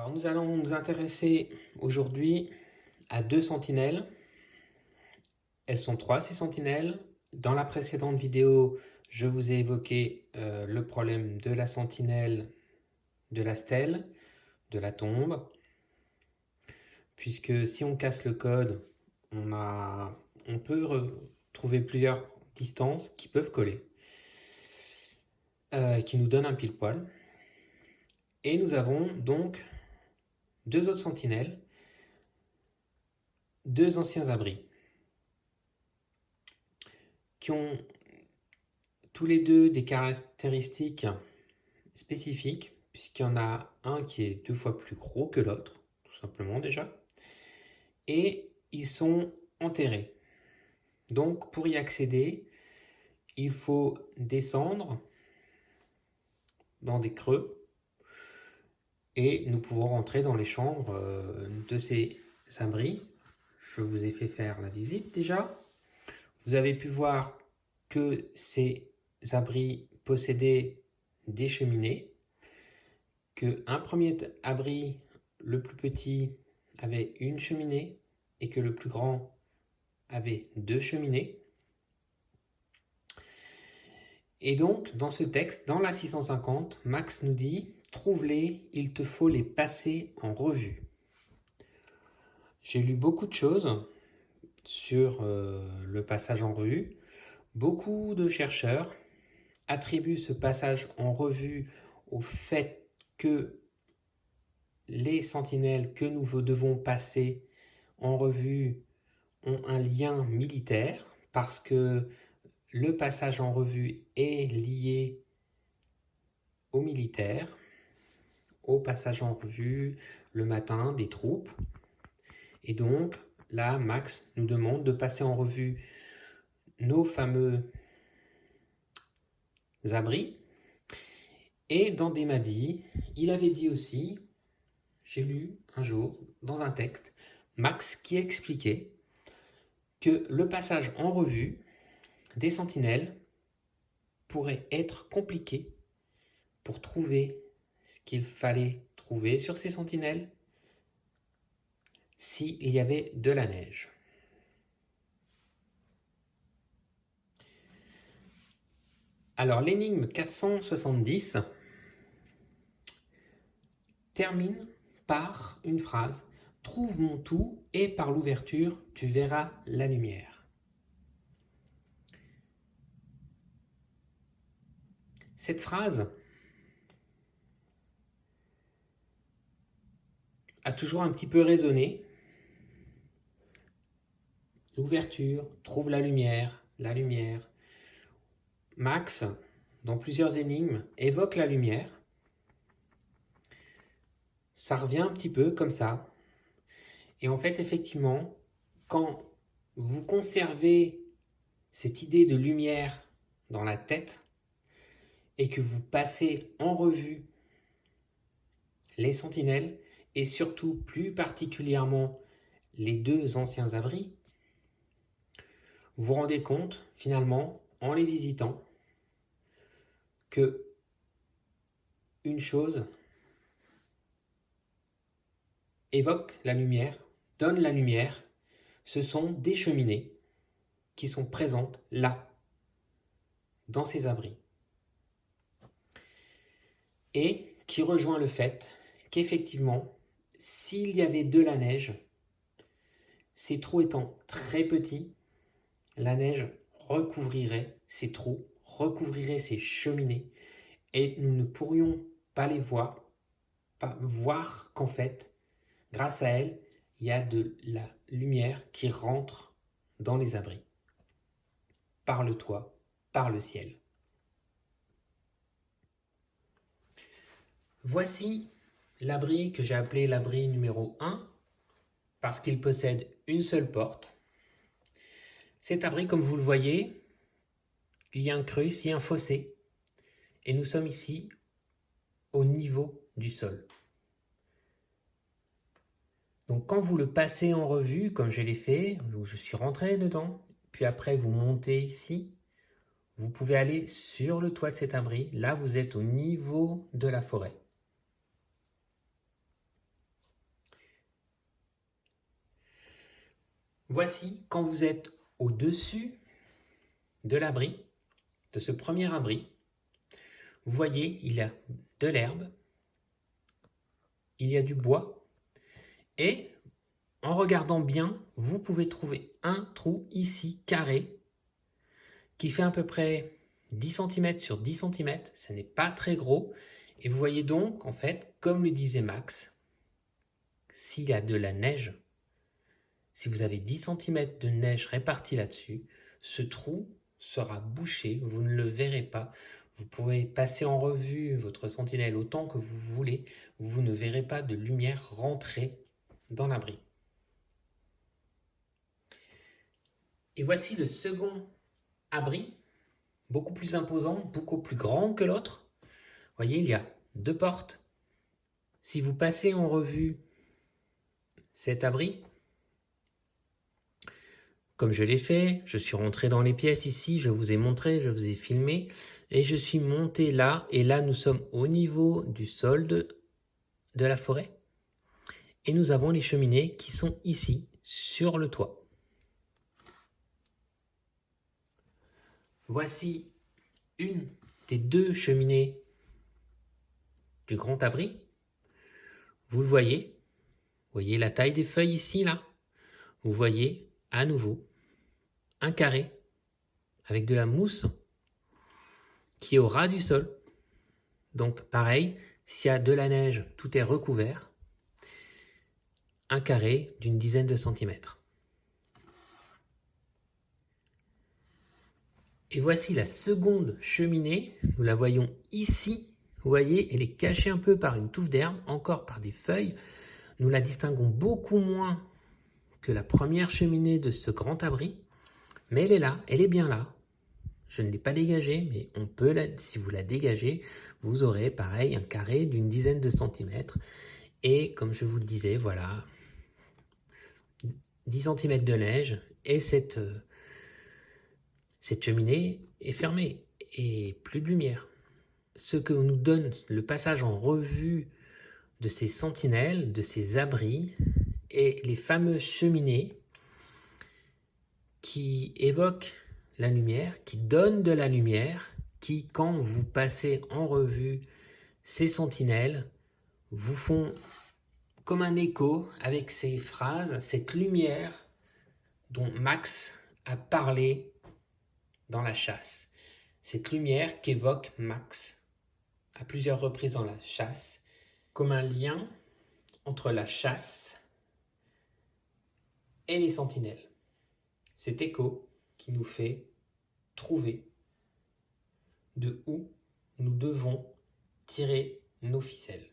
Alors nous allons nous intéresser aujourd'hui à deux sentinelles. Elles sont trois, ces sentinelles. Dans la précédente vidéo, je vous ai évoqué le problème de la sentinelle, de la stèle, de la tombe. Puisque si on casse le code, on peut trouver plusieurs distances qui peuvent coller, qui nous donnent un pile-poil. Et nous avons donc deux autres sentinelles, deux anciens abris, qui ont tous les deux des caractéristiques spécifiques, puisqu'il y en a un qui est 2 fois plus gros que l'autre, tout simplement déjà, et ils sont enterrés. Donc pour y accéder, il faut descendre dans des creux, et nous pouvons rentrer dans les chambres de ces abris. Je vous ai fait faire la visite déjà. Vous avez pu voir que ces abris possédaient des cheminées, qu'un premier abri, le plus petit, avait une cheminée et que le plus grand avait 2 cheminées. Et donc, dans ce texte, dans la 650, Max nous dit « Trouve-les, il te faut les passer en revue ». J'ai lu beaucoup de choses sur le passage en revue. Beaucoup de chercheurs attribuent ce passage en revue au fait que les sentinelles que nous devons passer en revue ont un lien militaire, parce que le passage en revue est lié aux militaires, au passage en revue le matin des troupes. Et donc là, Max nous demande de passer en revue nos fameux abris. Et dans Desmadi, il avait dit aussi, j'ai lu un jour dans un texte, Max qui expliquait que le passage en revue des sentinelles pourrait être compliqué pour trouver ce qu'il fallait trouver sur ces sentinelles s'il y avait de la neige. Alors l'énigme 470 termine par une phrase « Trouve mon tout et par l'ouverture, tu verras la lumière ». Cette phrase a toujours un petit peu résonné. L'ouverture, trouve la lumière, la lumière. Max, dans plusieurs énigmes, évoque la lumière. Ça revient un petit peu comme ça. Et en fait, effectivement, quand vous conservez cette idée de lumière dans la tête et que vous passez en revue les sentinelles, et surtout plus particulièrement les deux anciens abris, vous vous rendez compte, finalement, en les visitant, que une chose évoque la lumière, donne la lumière, ce sont des cheminées qui sont présentes là, dans ces abris. Et qui rejoint le fait qu'effectivement, s'il y avait de la neige, ces trous étant très petits, la neige recouvrirait ces trous, recouvrirait ces cheminées, et nous ne pourrions pas les voir, qu'en fait, grâce à elles, il y a de la lumière qui rentre dans les abris, par le toit, par le ciel. Voici l'abri que j'ai appelé l'abri numéro 1, parce qu'il possède une seule porte. Cet abri, comme vous le voyez, il y a un creux, ici un fossé, et nous sommes ici au niveau du sol. Donc quand vous le passez en revue, comme je l'ai fait, où je suis rentré dedans, puis après vous montez ici, vous pouvez aller sur le toit de cet abri. Là, vous êtes au niveau de la forêt. Voici quand vous êtes au-dessus de l'abri, de ce premier abri. Vous voyez, il y a de l'herbe, il y a du bois et en regardant bien, vous pouvez trouver un trou ici carré qui fait à peu près 10 cm sur 10 cm. Ce n'est pas très gros. Et vous voyez donc, en fait, comme le disait Max, s'il y a de la neige, si vous avez 10 cm de neige répartie là-dessus, ce trou sera bouché, vous ne le verrez pas. Vous pourrez passer en revue votre sentinelle autant que vous voulez, vous ne verrez pas de lumière rentrer dans l'abri. Et voici le second abri, beaucoup plus imposant, beaucoup plus grand que l'autre. Vous voyez, il y a 2 portes. Si vous passez en revue cet abri, comme je l'ai fait, je suis rentré dans les pièces ici, je vous ai montré, je vous ai filmé, et je suis monté là, et là nous sommes au niveau du sol de la forêt. Et nous avons les cheminées qui sont ici, sur le toit. Voici une des 2 cheminées du grand abri. Vous le voyez la taille des feuilles ici, là. Vous voyez à nouveau un carré avec de la mousse qui est au ras du sol. Donc pareil, s'il y a de la neige, tout est recouvert. Un carré d'une dizaine de centimètres. Et voici la seconde cheminée, nous la voyons ici. Vous voyez, elle est cachée un peu par une touffe d'herbe, encore par des feuilles. Nous la distinguons beaucoup moins que la première cheminée de ce grand abri, mais elle est là, elle est bien là. Je ne l'ai pas dégagée, mais on peut si vous la dégagez, vous aurez pareil un carré d'une dizaine de centimètres. Et comme je vous le disais, voilà, 10 cm de neige et cette cheminée est fermée et plus de lumière. Ce que nous donne le passage en revue de ces sentinelles, de ces abris et les fameuses cheminées qui évoquent la lumière, qui donnent de la lumière, qui, quand vous passez en revue ces sentinelles, vous font comme un écho avec ces phrases, cette lumière dont Max a parlé dans la chasse. Cette lumière qu'évoque Max à plusieurs reprises dans la chasse, comme un lien entre la chasse et les sentinelles. Cet écho qui nous fait trouver de où nous devons tirer nos ficelles.